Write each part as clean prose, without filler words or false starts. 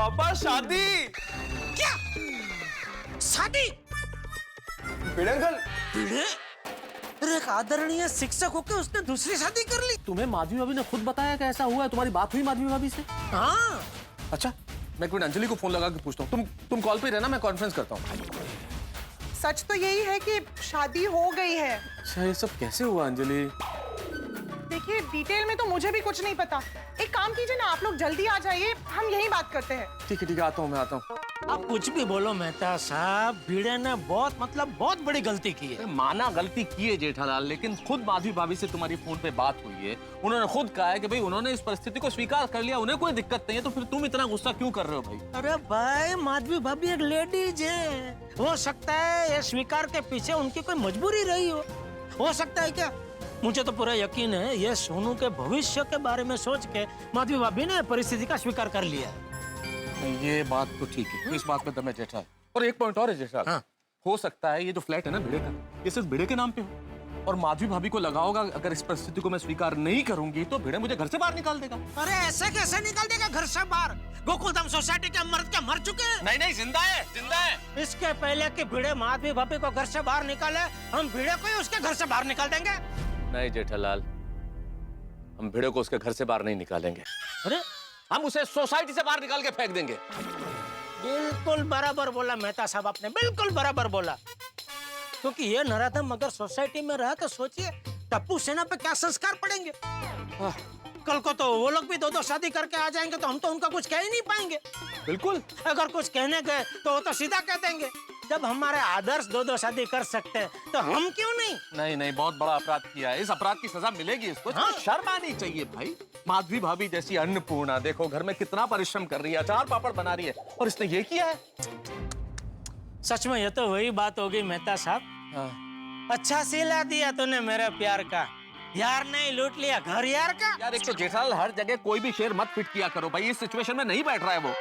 पापा शादी। क्या शादी? भिड़े अंकल। भिड़े? अरे एक आदरणीय शिक्षक होकर उसने दूसरी शादी कर ली। तुम्हें माधवी भाभी ने खुद बताया कि ऐसा हुआ है? तुम्हारी बात हुई माधवी भाभी से? हाँ। अच्छा, मैं एक मिनट अंजलि को फोन लगा के पूछता हूँ। तुम कॉल पे रहना, मैं कॉन्फ्रेंस करता हूँ। सच तो यही है कि शादी हो गई है। अच्छा, ये सब कैसे हुआ अंजलि? देखिए डिटेल में तो मुझे भी कुछ नहीं पता। एक काम कीजिए ना, आप लोग जल्दी आ जाइए, हम यही बात करते हैं। ठीक है आता हूँ, मैं आता हूँ। आप कुछ भी बोलो मेहता साहब, भिड़े ने बहुत बड़ी गलती की है। माना गलती की है जेठालाल, लेकिन खुद माधवी भाभी से तुम्हारी फोन पे बात हुई है। उन्होंने खुद कहा है कि भाई उन्होंने इस परिस्थिति को स्वीकार कर लिया, उन्हें कोई दिक्कत नहीं है। तो फिर तुम इतना गुस्सा क्यों कर रहे हो भाई? अरे भाई, माधवी भाभी एक लेडीज है, हो सकता है ये स्वीकार के पीछे उनकी कोई मजबूरी रही हो सकता है। क्या मुझे तो पूरा यकीन है ये सोनू के भविष्य के बारे में सोच के माधवी भाभी ने परिस्थिति का स्वीकार कर लिया। ये बात तो ठीक है, तो इस बात में दम जेठा। और एक पॉइंट और है जेठा। हाँ। हो सकता है ये जो फ्लैट है ना भिड़े का, ये सिर्फ भिड़े के नाम पे हो, और माधवी भाभी को लगा होगा अगर इस परिस्थिति को मैं स्वीकार नहीं करूंगी तो भिड़े मुझे घर से बाहर निकाल देगा। अरे ऐसे कैसे निकाल देगा घर से बाहर? गोकुलधाम सोसाइटी के मर्द क्या मर चुके हैं? नहीं, जिंदा है, जिंदा है। इसके पहले कि भिड़े माधवी भाभी को घर से बाहर निकाले, हम भिड़े को ही उसके घर से बाहर निकाल देंगे। नहीं जेठालाल, हम भिड़े को उसके घर से बाहर नहीं निकालेंगे। अरे हम उसे सोसाइटी से बाहर निकाल के फेंक देंगे। बिल्कुल बराबर बोला मेहता साहब, आपने बिल्कुल बराबर बोला। क्योंकि ये नराधम अगर सोसाइटी में रहा तो सोचिए टप्पू सेना पे क्या संस्कार पड़ेंगे। कल को तो वो लोग भी दो शादी करके आ जाएंगे तो हम तो उनका कुछ कह ही नहीं पाएंगे। बिल्कुल। अगर कुछ कहने गए तो वो तो सीधा कह देंगे। जब हमारे आदर्श दो शादी कर सकते हैं तो हम क्यों नहीं? नहीं, बहुत बड़ा अपराध किया है। इस अपराध की सजा मिलेगी इसको। हाँ। शर्म आनी चाहिए भाई। माधवी भाभी जैसी अन्नपूर्णा देखो घर में कितना परिश्रम कर रही है, अचार पापड़ बना रही है, और इसने ये किया है। सच में ये तो वही बात हो गई मेहता साहब। हाँ। अच्छा सिला दिया तूने मेरे प्यार का। यार नहीं लूट लिया घर यार का। यार एक तो जेठालाल, हर जगह कोई भी शेर मत फिट किया करो भाई। इस सिचुएशन में नहीं बैठ रहा है वो।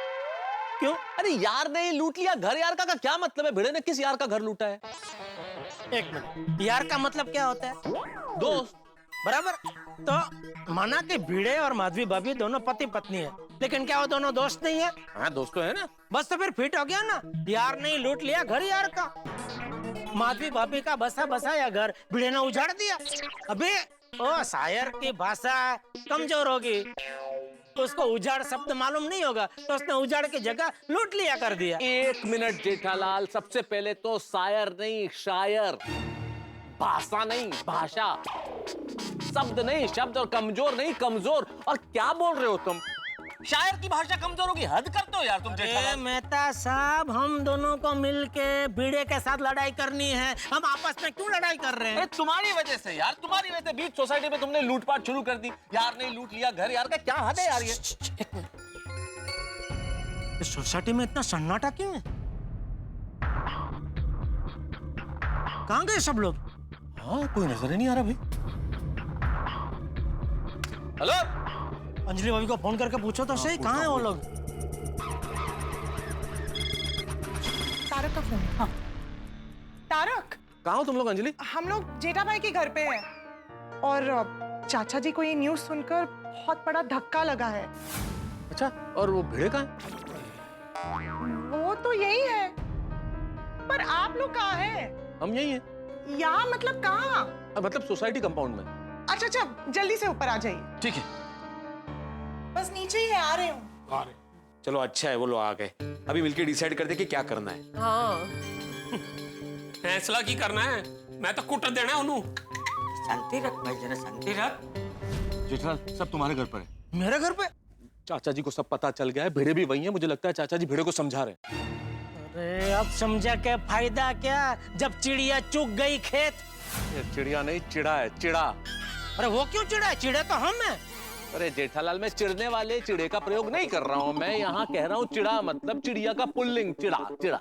क्यों? अरे यार नहीं लूट लिया घर यार का क्या मतलब है? भिड़े ने किस यार का घर लूटा है? एक मिनट, यार का मतलब क्या होता है? दोस्त। बराबर। तो माना कि भिड़े और माधवी भाभी दोनों पति पत्नी है, लेकिन क्या वो दोनों दोस्त नहीं है? हाँ दोस्त तो है ना। बस तो फिर फिट हो गया ना। यार नहीं लूट लिया घर यार का। माधवी भाभी का बसा बसाया घर भिड़े ने उजाड़ दिया। अबे ओ शायर की भाषा कमजोर होगी, उसको उजाड़ शब्द मालूम नहीं होगा, तो उसने उजाड़ की जगह लूट लिया कर दिया। एक मिनट जेठालाल, सबसे पहले तो शायर नहीं शायर, भाषा नहीं भाषा, शब्द नहीं शब्द, और कमजोर नहीं कमजोर। और क्या बोल रहे हो तुम? शायर की भाषा कमजोर होगी? हद करते हो यार तुम जेठालाल। मेहता साहब, हम दोनों को मिलके भिड़े के साथ लड़ाई करनी है। हम आपस में क्यों लड़ाई कर रहे हैं? तुम्हारी वजह से यार, तुम्हारी वजह से बीच सोसाइटी में तुमने लूटपाट शुरू कर दी। यार नहीं लूट लिया घर यार का, क्या हद है यार ये? इस सोसाइटी में इतना सन्नाटा क्यों है? कहाँ गए सब लोग? हाँ कोई नजर ही नहीं आ रहा भाई। हेलो, अंजलि भाभी को फोन करके पूछो तो सही, कहाँ है वो लोग? तारक का फोन। हाँ तारक, कहाँ हो तुम लोग अंजलि? हम लोग जेठा भाई के घर पे हैं, और चाचा जी को ये न्यूज़ सुनकर बहुत बड़ा धक्का लगा है। अच्छा, और वो भिड़े कहाँ है? वो तो यही है, पर आप लोग कहाँ हैं? हम यही हैं। यहाँ मतलब कहाँ? मतलब सोसाइटी कंपाउंड में। अच्छा, जल्दी से ऊपर आ जाइए। ठीक है, बस नीचे ही है, आ रहे हूँ। चलो अच्छा है वो लोग आ गए। अभी मिलके डिसाइड करते कि क्या करना है। हाँ फैसला की करना है, मैं तो कुट देना उन्हों। शांति रख भाई, जरा शांति रख। जेठालाल सब तुम्हारे घर पर है। मेरे घर पे? चाचा जी को सब पता चल गया है, भिड़े भी वही है। मुझे लगता है चाचा जी भिड़े को समझा रहे हैं। अरे अब समझा के फायदा क्या, जब चिड़िया चुग गई खेत। ये चिड़िया नहीं चिड़ा है, चिड़ा। अरे वो क्यों चिड़ा है? चिड़े तो हम हैं। अरे जेठालाल, मैं चिड़ने वाले चिड़े का प्रयोग नहीं कर रहा हूँ। मैं यहाँ कह रहा हूँ चिड़ा मतलब चिड़िया का पुल्लिंग, चिड़ा चिड़ा।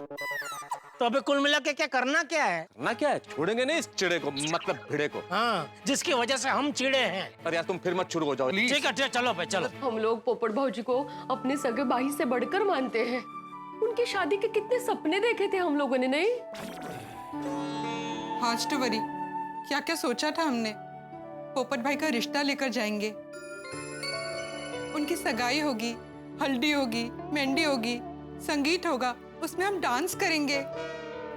तो अभी कुल मिला के क्या करना क्या है? करना क्या है? छोड़ेंगे नहीं इस चिड़े को, मतलब भिड़े को। हाँ, जिसकी वजह से हम चिड़े हैं। अरे यार तुम फिर मत शुरू हो जाओ। ठीक है चलो भाई चलो। हम लोग पोपट भाजी को अपने सगे भाई से बढ़कर मानते हैं। उनकी शादी के कितने सपने देखे थे हम लोगों ने, नहीं? आज तो वरी क्या क्या सोचा था हमने। पोपट भाई का रिश्ता लेकर जाएंगे, उनकी सगाई होगी, हल्दी होगी, मेहंदी होगी, संगीत होगा, उसमें हम डांस करेंगे,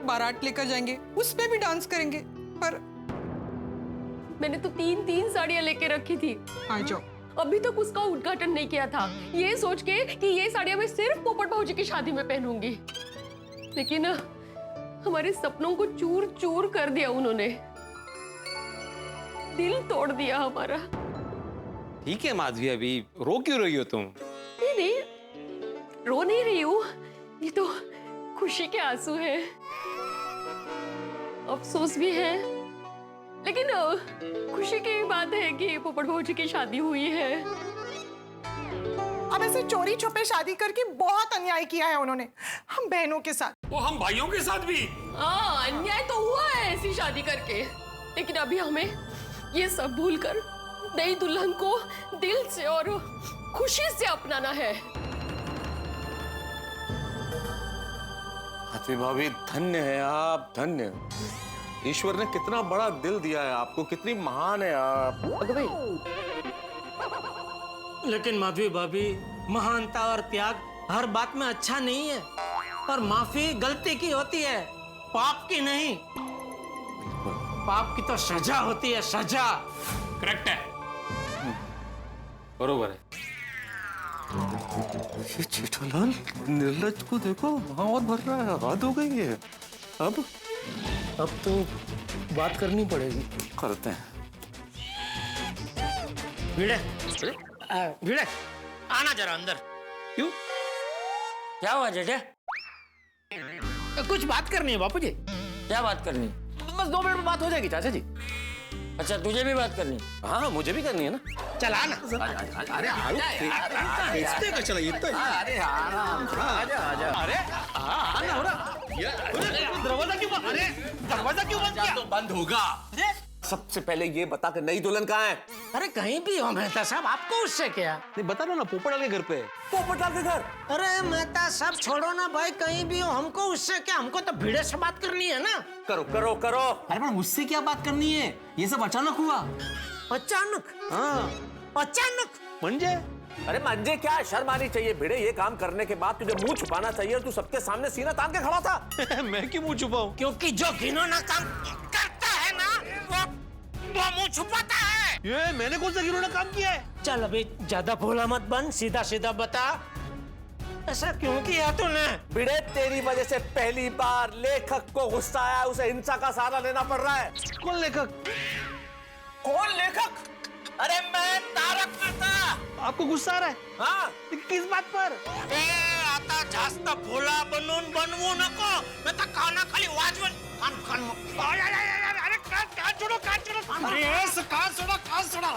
बारात लेकर जाएंगे, उस पे भी डांस करेंगे। पर मैंने तो 3 साड़ियां लेके रखी थी। आ जाओ। अभी तक उसका उद्घाटन नहीं किया था, ये सोच के कि ये साड़ियां मैं सिर्फ पोपट भाऊजी की शादी में पहनूंगी। लेकिन हमारे सपनों को चूर चूर कर दिया उन्होंने, दिल तोड़ दिया हमारा। ठीक है माधवी, अभी रो क्यों रही हो तुम? नहीं नहीं, रो नहीं रही हूँ, ये तो खुशी के आंसू हैं, अफसोस भी है, लेकिन खुशी की बात है कि पोपट भाऊजी की शादी हुई है। अब ऐसे चोरी छुपे शादी करके बहुत अन्याय किया है उन्होंने हम बहनों के साथ। वो हम भाइयों के साथ भी। हाँ, अन्याय तो हुआ है ऐसी शादी करके, लेकिन अभी हमें ये सब भूलकर नई दुल्हन को दिल से और खुशी से अपनाना है। माधवी भाभी, धन्य है आप, धन्य। ईश्वर ने कितना बड़ा दिल दिया है आपको, कितनी महान है आप। लेकिन माधवी भाभी, महानता और त्याग हर बात में अच्छा नहीं है, और माफी गलती की होती है, पाप की नहीं। पाप की तो सजा होती है, सजा। करेक्ट है। बरोबर है। ये जेठालाल निर्लज को देखो, वहां और भर रहा है, हद हो गई है। अब तो बात करनी पड़ेगी। करते हैं। भिड़े, भिड़े, आना जरा अंदर। क्यों? क्या हुआ जेठे? कुछ बात करनी है बापूजी। क्या बात करनी? बस 2 मिनट में बात हो जाएगी चाचा जी। अच्छा, तुझे भी बात करनी? हाँ, मुझे भी करनी है ना। चला ना। अरे चला ये तो अरे आराम से, आजा आजा। अरे आना हो रहा। दरवाजा क्यों बंद? अरे दरवाजा क्यों बंद किया? तो बंद होगा। सबसे पहले ये बता कि नई दुल्हन कहाँ है? अरे कहीं भी हो मेहता साहब, आपको उससे क्या? नहीं, बता दो ना, पोपट के घर पे। पोपटलाल के घर? अरे मेहता साहब छोड़ो ना भाई, कहीं भी हो, हमको उससे क्या? हमको तो भिड़े से बात करनी है ना। करो करो करो। अरे पर मुझसे क्या बात करनी है? ये सब अचानक हुआ। अचानक? हाँ, अचानक? मंजे। अरे मंजे क्या, शर्म आनी चाहिए भिड़े। ये काम करने के बाद तुझे मुंह छुपाना चाहिए, तू सबके सामने सीना तान के खड़ा था। मैं क्यों मुंह छुपाऊं? क्योंकि जो घिनौना काम करता है ना, वो मुंह छुपाता है। ये मैंने कौन सा घिनौना काम किया है? चल अभी ज्यादा भोला मत बन, सीधा सीधा बता, ऐसा क्यों किया तूने? भिड़े, तेरी वजह से पहली बार लेखक को गुस्सा आया, उसे हिंसा का सहारा लेना पड़ रहा है। कौन लेखक? कौन लेखक? अरे मैं तारक मेहता। आपको गुस्सा आ रहा है? हाँ, किस बात पर? आता जास्त भोला बनून बनवू नको, मैं तो काना खाली वाजवून कान कान अरे कान सोडो, कान सोडो। अरे कान सोडो।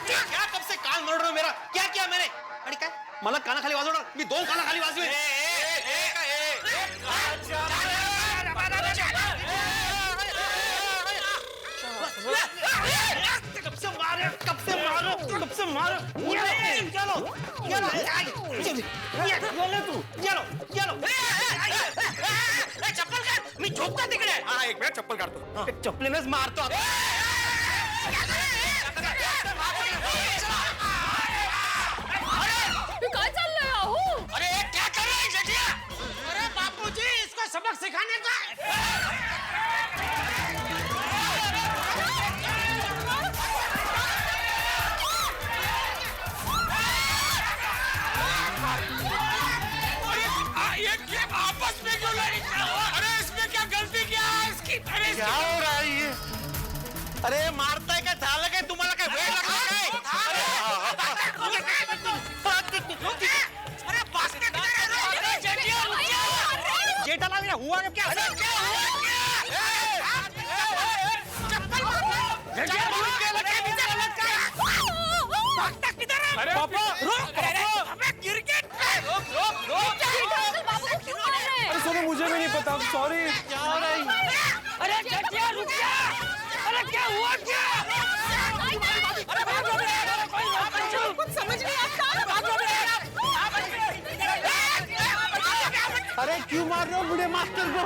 क्या कब से कान मरोड़ रहे हो मेरा? क्या किया मैंने? अरे क्या? मला काना खाली वाजवणार? मी 2 काना खाली वाजवे। कब से मारो। चप्पल काढ, मी झोपता तिकडे। हाँ, एक मिनट, चप्पल काढतो। चप्पलेनेच मारतो आता। काय चाललंय अहो? अरे क्या कर रहे हैं जेठिया? अरे बापूजी, इसको सबक सिखाने का। ये क्या आपस में क्यों लड़ी? अरे इसमें क्या गलती क्या है इसकी? अरे क्या हो रहा है ये? अरे मारताय काय? झालं काय? तुम्हाला काय वेळ लागला काय? अरे बास्केट अरे जेठिया रुक जा। जेठालाल ये हुआ क्या? अरे क्या हुआ क्या? चप्पल मार। जेठिया रुक के लगे नीचे लग गया। भागता किधर है? अरे पापा रुक। अबे गिर के रुक। अरे सोनू, मुझे भी नहीं पता, सॉरी। क्या हो रहा है? अरे जेठिया रुक जा। अरे क्या हुआ क्या? अरे भागो बेटा, कुछ समझ नहीं आता। भागो बेटा। अरे क्यों मार रहे हो बूढ़े मास्टर को?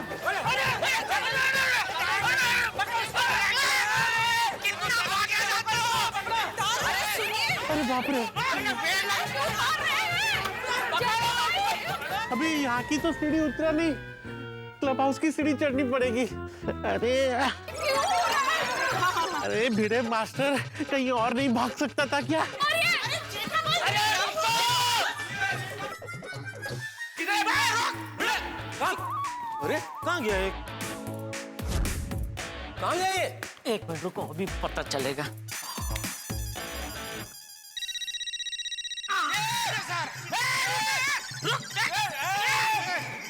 अभी यहाँ की तो सीढ़ी उतरा नहीं, क्लब हाउस की सीढ़ी चढ़नी पड़ेगी। अरे भिड़े मास्टर कहीं और नहीं भाग सकता था क्या? अरे कहाँ गया एक? कहाँ गया ये? एक मिनट रुको, अभी पता चलेगा।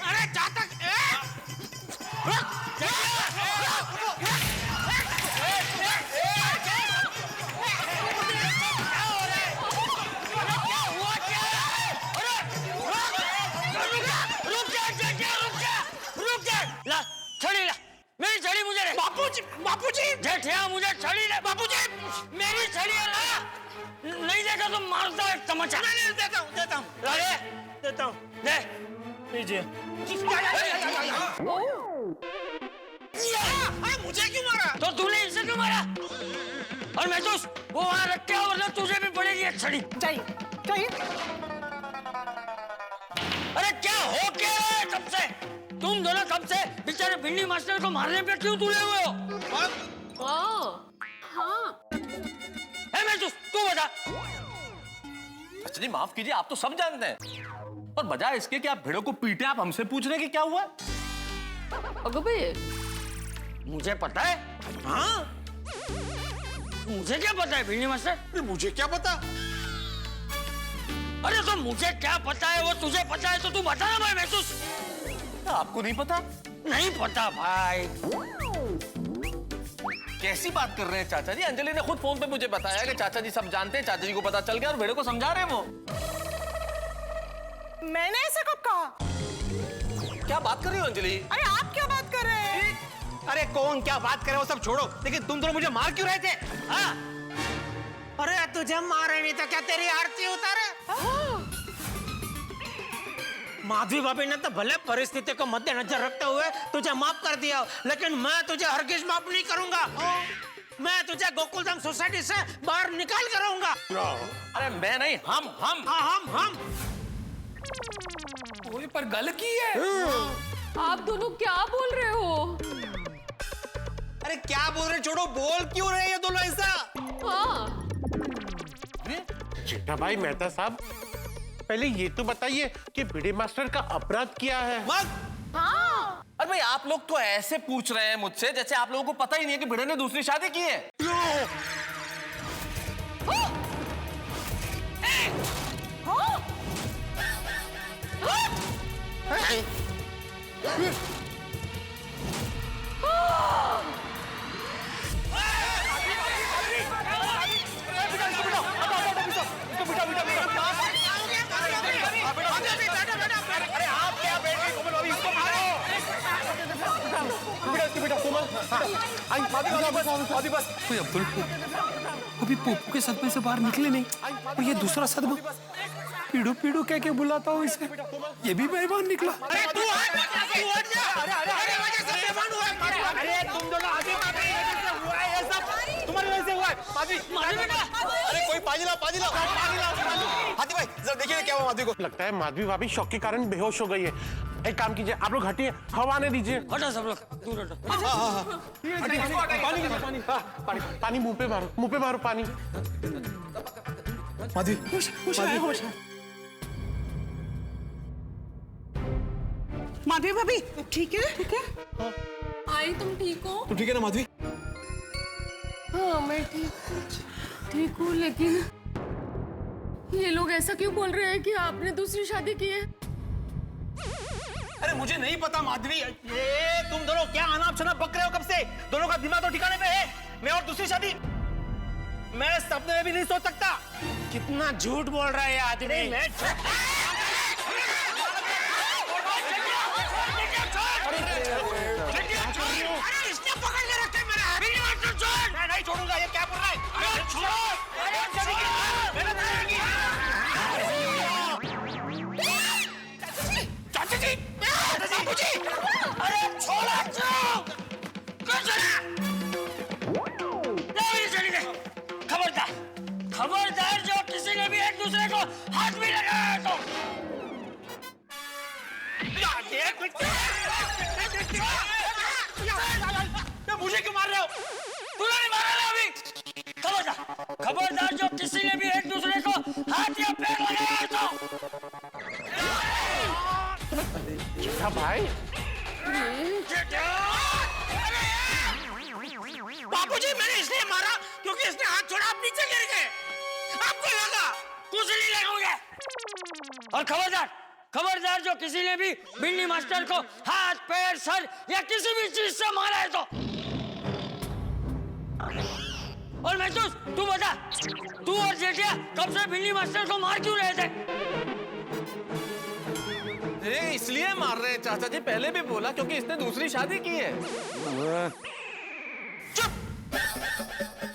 अरे जा तक ला छड़ी ला, मेरी छड़ी मुझे दे। बापूजी जेठिया मुझे छड़ी दे। बापूजी मेरी छड़ी है ला, नहीं देगा तो मारता है तमाचा। नहीं देता हूँ ला दे, देता हूँ, दे। लीजिए। मुझे क्यों मारा? तो तूने इसे क्यों मारा? और मैं तो वो वहाँ रख के वरना तुझे भी पड़ेगी एक छड़ी। चाहिए अरे क्या हो क्या है कब से? तुम दोनों कब से बेचारे भिंडी मास्टर को मारने पे क्यों तुले हुए हो? हाँ मैं तू बता। अच्छा जी माफ कीजिए, आप तो सब जानते हैं, और बजाय इसके कि आप भिड़ों को पीटे, आप हमसे पूछ रहे कि क्या हुआ? अगो भाई, मुझे पता है। हाँ मुझे क्या पता है भिंडी मास्टर? मुझे क्या पता? अरे तो मुझे क्या पता है वो तुझे पता है तो तू बता ना भाई। महसूस आपको नहीं पता? नहीं पता भाई। कैसी बात कर रहे हैं चाचा जी? अंजलि ने खुद फोन पे मुझे बताया कि चाचा जी सब जानते हैं, चाचा जी को पता चल गया और भेड़ों को समझा रहे हैं वो। मैंने ऐसा कब कहा? क्या बात कर रही हो अंजलि? अरे आप क्या बात कर रहे हैं? अरे कौन क्या बात करे वो सब छोड़ो, लेकिन तुम दोनों मुझे मार क्यों रहे थे? हाँ? अरे तुझे मारे नहीं तो क्या तेरी आरती उतारे? माधवी भाभी ने तो भले परिस्थिति को मद्देनजर रखते हुए तुझे माफ कर दिया, लेकिन मैं तुझे हरगिज माफ नहीं करूंगा। मैं तुझे गोकुलधाम सोसाइटी से बाहर निकाल कर रहूंगा। अरे मैं नहीं, हम। हम। कोई पर गल की है। आप दोनों क्या बोल रहे हो? अरे क्या बोल रहे, छोड़ो, बोल क्यों रहे ये दोनों ऐसा? हाँ जेठा भाई मेहता साहब, पहले ये तो बताइए कि भिड़े मास्टर का अपराध क्या है? हाँ अरे भाई आप लोग तो ऐसे पूछ रहे हैं मुझसे जैसे आप लोगों को पता ही नहीं है कि भिड़े ने दूसरी शादी की है। अरे आप क्या बैठ गए कोमल भाभी, इसको मारो। बेटा कोमल, बस। कोई अब्दुल अभी पोपू के सदमे से बाहर निकले नहीं, और ये दूसरा सदमा पीड़ू पीड़ू कह के बुलाता हूँ इसे, ये भी बेईमान निकला। अरे तू हट जा। अरे वजह से बेईमान हुआ है। अरे तुम दोनों आगे हुआ है ये सब, तुम्हारी वजह से हुआ है। माधवी बेटा, अरे कोई पानी लाओ। हाथी भाई जरा देखिए क्या हुआ माधवी को। लगता है माधवी भाभी शॉक के कारण बेहोश हो गई है। एक काम कीजिए, आप लोग हटिए, हवा आने दीजिए। हटो सब लोग, दूर हटो। पानी मुंह पे मारो पानी। माधवी भाभी ठीक है? आई, तुम ठीक हो? तू ठीक है ना माधवी? हाँ मैं ठीक हूँ, लेकिन ये लोग ऐसा क्यों बोल रहे हैं कि आपने दूसरी शादी की है? अरे मुझे नहीं पता माधवी, ये तुम दोनों क्या अनाप शनाप बक रहे हो कब से? दोनों का दिमाग तो ठिकाने पे है। मैं और दूसरी शादी मैं सपने में भी नहीं सोच सकता। कितना झूठ बोल रहा है ये आदमी। इसने पकड़ के रखे मेरा। मैं नहीं छोड़ूंगा, ये क्या बोल रहा है? चाचा जी, बापू जी, अरे छोड़ा खबरदार जो किसी दूसरे को हाथ भी लगाया तो मुझे क्यों मार रहे हो? तूने नहीं मारा ना अभी? खबरदार जो किसी ने भी एक दूसरे को हाथ या पैर लगाया तो जेठा भाई, बापूजी मैंने इसलिए मारा क्योंकि इसने हाथ छोड़ा, आप नीचे गिर गए, आपको लगा। कुछ नहीं लगाओगे। और खबरदार जो किसी ने भी बिन्नी मास्टर को हाथ पैर सर या किसी भी चीज से मारा है तो। और मैं तू बता, तू और जेठिया कब से बिन्नी मास्टर को मार क्यों रहे थे? इसलिए मार रहे हैं चाचा जी, पहले भी बोला क्योंकि इसने दूसरी शादी की है। चुप!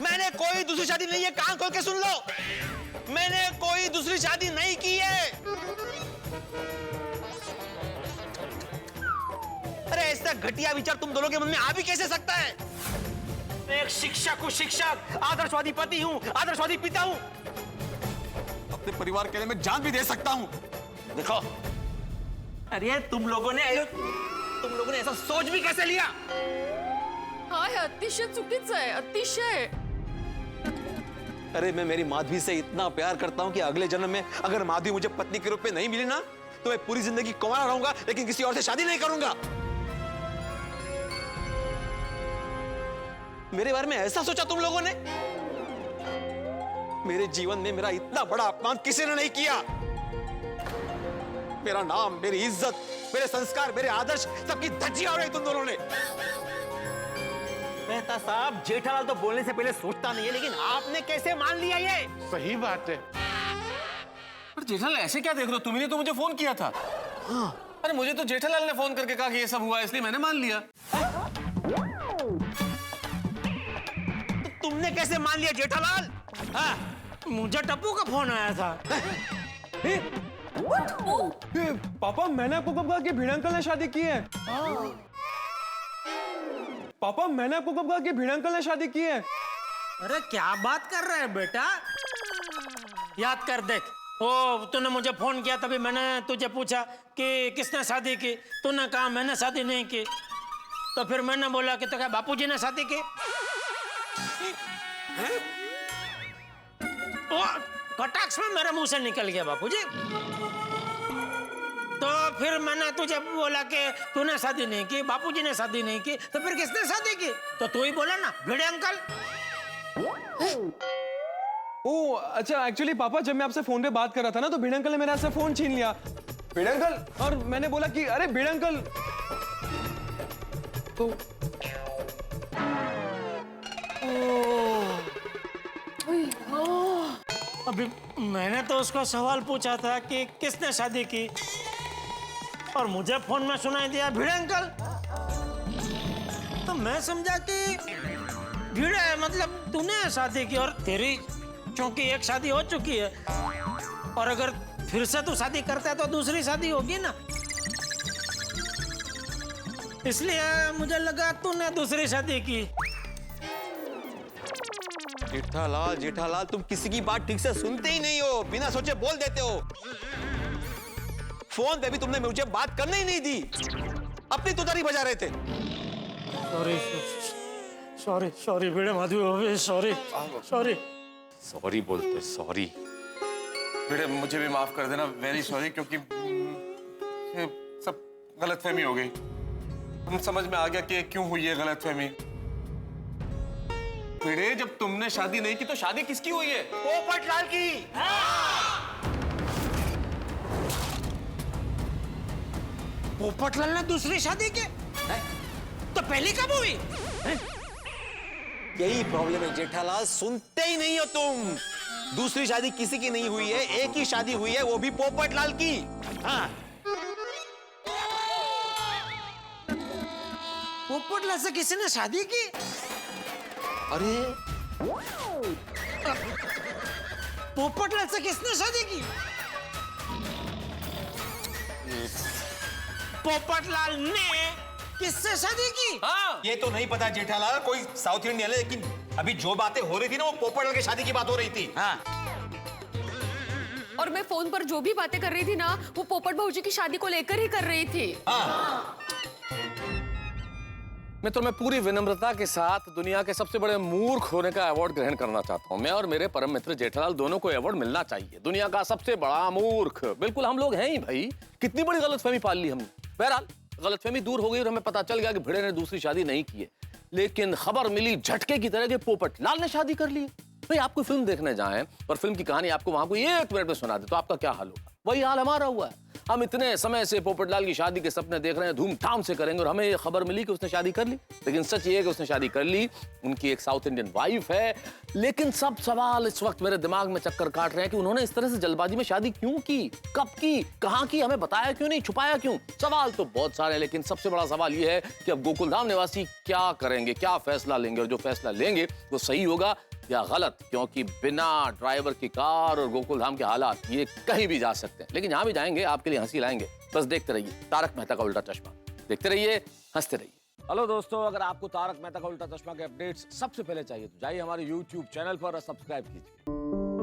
मैंने कोई दूसरी शादी नहीं है, कान खोल के सुन लो। मैंने कोई दूसरी शादी नहीं की है। अरे ऐसा घटिया विचार तुम दोनों के मन में आ भी कैसे सकता है? एक शिक्षक हूँ, शिक्षक, आदर्शवादी पति हूँ, आदर्शवादी पिता हूँ। अपने परिवार के लिए मैं जान भी दे सकता हूँ। देखो, अरे तुम लोगों ने ऐसा सोच भी कैसे लिया? हा हे अतिशय चुकीचं आहे, अतिशय। अरे मैं मेरी माधवी से इतना प्यार करता हूँ कि अगले जन्म में अगर माधवी मुझे पत्नी के रूप में नहीं मिली ना, तो मैं पूरी जिंदगी कुंवारा रहूंगा, लेकिन किसी और से शादी नहीं करूंगा। मेरे बारे में ऐसा सोचा तुम लोगों ने? मेरे जीवन में मेरा इतना बड़ा अपमान किसी ने नहीं किया। मेरा नाम, मेरी इज्जत, मेरे संस्कार, मेरे आदर्श सबकी धज्जियां उड़ाई तुम दोनों ने। मेहता साहब, जेठालाल तो बोलने से पहले सोचता नहीं है, लेकिन आपने कैसे मान लिया ये? सही बात है। पर जेठालाल ऐसे क्या देख रहे हो? तुमने तो मुझे फोन किया था। हाँ। अरे मुझे तो जेठालाल ने फोन करके कहा कि ये सब हुआ, इसलिए मैंने मान लिया। तो तुमने कैसे मान लिया जेठालाल? हाँ, मुझे टप्पू का फोन आया था। पापा, मैंने आपको कब कहा कि भिड़े अंकल ने शादी की है? पापा, मैंने आपको कब कहा कि भिड़े अंकल ने शादी की है? अरे क्या बात कर रहे हैं बेटा? याद कर देख, ओ तूने मुझे फोन किया, तभी मैंने तुझे पूछा कि किसने शादी की। तूने कहा मैंने शादी नहीं की। तो फिर मैंने बोला कि तो क्या बापूजी ने शादी की? ओ कटाक्ष में मेरे मुंह से निकल गया बापूजी। तो फिर मैंने तुझे बोला कि तूने शादी नहीं की, बापूजी ने शादी नहीं की, तो फिर किसने शादी की? तो तू ही बोला ना, भिड़े अंकल। ओ अच्छा, एक्चुअली पापा जब मैं आपसे फोन पे बात कर रहा था ना, तो भिड़े अंकल ने मेरे हाथ से फोन छीन लिया। भिड़े अंकल, और मैंने बोला कि अरे भिड़े अंकल, तो अभी मैंने तो उसका सवाल पूछा था कि किसने शादी की, और मुझे फोन में सुनाई दिया भिड़े अंकल। तो मैं समझा कि भिड़े मतलब तूने शादी की, और तेरी क्योंकि एक शादी हो चुकी है, और अगर फिर से तू शादी करता है तो दूसरी शादी होगी ना, इसलिए मुझे लगा तूने दूसरी शादी की। जेठालाल, जेठालाल, तुम किसी की बात ठीक से सुनते ही नहीं हो, बिना सोचे बोल देते हो। फोन पे भी तुमने मुझे बात करने ही नहीं दी, अपनी तुतारी बजा रहे थे। सॉरी सॉरी भिड़े माधवी, सॉरी सॉरी सॉरी बोलते, सॉरी। बेटे मुझे भी माफ कर देना, वेरी सॉरी, क्योंकि ये सब गलतफहमी हो गई। हम समझ में आ गया कि क्यों हुई है गलतफहमी। बेटे जब तुमने शादी नहीं की तो शादी किसकी हुई है? पोपटलाल की। पोपटलाल ने दूसरी शादी की? तो पहली कब हुई? यही प्रॉब्लम है जेठालाल, सुनते ही नहीं हो तुम। दूसरी शादी किसी की नहीं हुई है, एक ही शादी हुई है, वो भी पोपटलाल की। हाँ। पोपटलाल से किसी ने शादी की? अरे पोपटलाल से किसने शादी की? पोपटलाल ने किससे शादी की? हाँ। ये तो नहीं पता जेठालाल, कोई साउथ इंडियन है, लेकिन अभी जो बातें हो रही थी ना, वो पोपटलाल की शादी की बात हो रही थी। हाँ। और मैं फोन पर जो भी बातें कर रही थी ना, वो पोपट भाऊजी की शादी को लेकर ही कर रही थी। मित्रों, मैं पूरी विनम्रता के साथ दुनिया के सबसे बड़े मूर्ख होने का अवार्ड ग्रहण करना चाहता हूं। मैं और मेरे परम मित्र जेठालाल दोनों को अवार्ड मिलना चाहिए। दुनिया का सबसे बड़ा मूर्ख बिल्कुल हम लोग हैं ही भाई। कितनी बड़ी गलतफहमी पाल ली हमने। बहरहाल गलतफहमी दूर हो गई और हमें पता चल गया कि भिड़े ने दूसरी शादी नहीं की है। लेकिन खबर मिली झटके की तरह कि पोपट लाल ने शादी कर ली। भाई आप कोई फिल्म देखने जाएं और फिल्म की कहानी आपको वहां कोई 1 मिनट में सुना दे तो आपका क्या हाल होगा? वही हाल हमारा हुआ है। हम इतने समय से पोपटलाल की शादी के सपने देख रहे हैं, धूमधाम से करेंगे, और हमें ये खबर मिली कि उसने शादी कर ली। लेकिन सच ये है कि उसने शादी कर ली, उनकी एक साउथ इंडियन वाइफ है। लेकिन सब सवाल इस वक्त मेरे दिमाग में चक्कर काट रहे हैं कि उन्होंने इस तरह से जल्दबाजी में शादी क्यों की, कब की, कहां की, हमें बताया क्यों नहीं, छुपाया क्यों? सवाल तो बहुत सारे हैं, लेकिन सबसे बड़ा सवाल ये है कि अब गोकुलधाम निवासी क्या करेंगे, क्या फैसला लेंगे, और जो फैसला लेंगे वो सही होगा या गलत, क्योंकि बिना ड्राइवर की कार और गोकुलधाम के हालात ये कहीं भी जा सकते हैं। लेकिन जहां भी जाएंगे आपके लिए हंसी लाएंगे। बस देखते रहिए तारक मेहता का उल्टा चश्मा, देखते रहिए, हंसते रहिए। हेलो दोस्तों, अगर आपको तारक मेहता का उल्टा चश्मा के अपडेट्स सबसे पहले चाहिए तो जाइए हमारे YouTube चैनल पर और सब्सक्राइब कीजिए।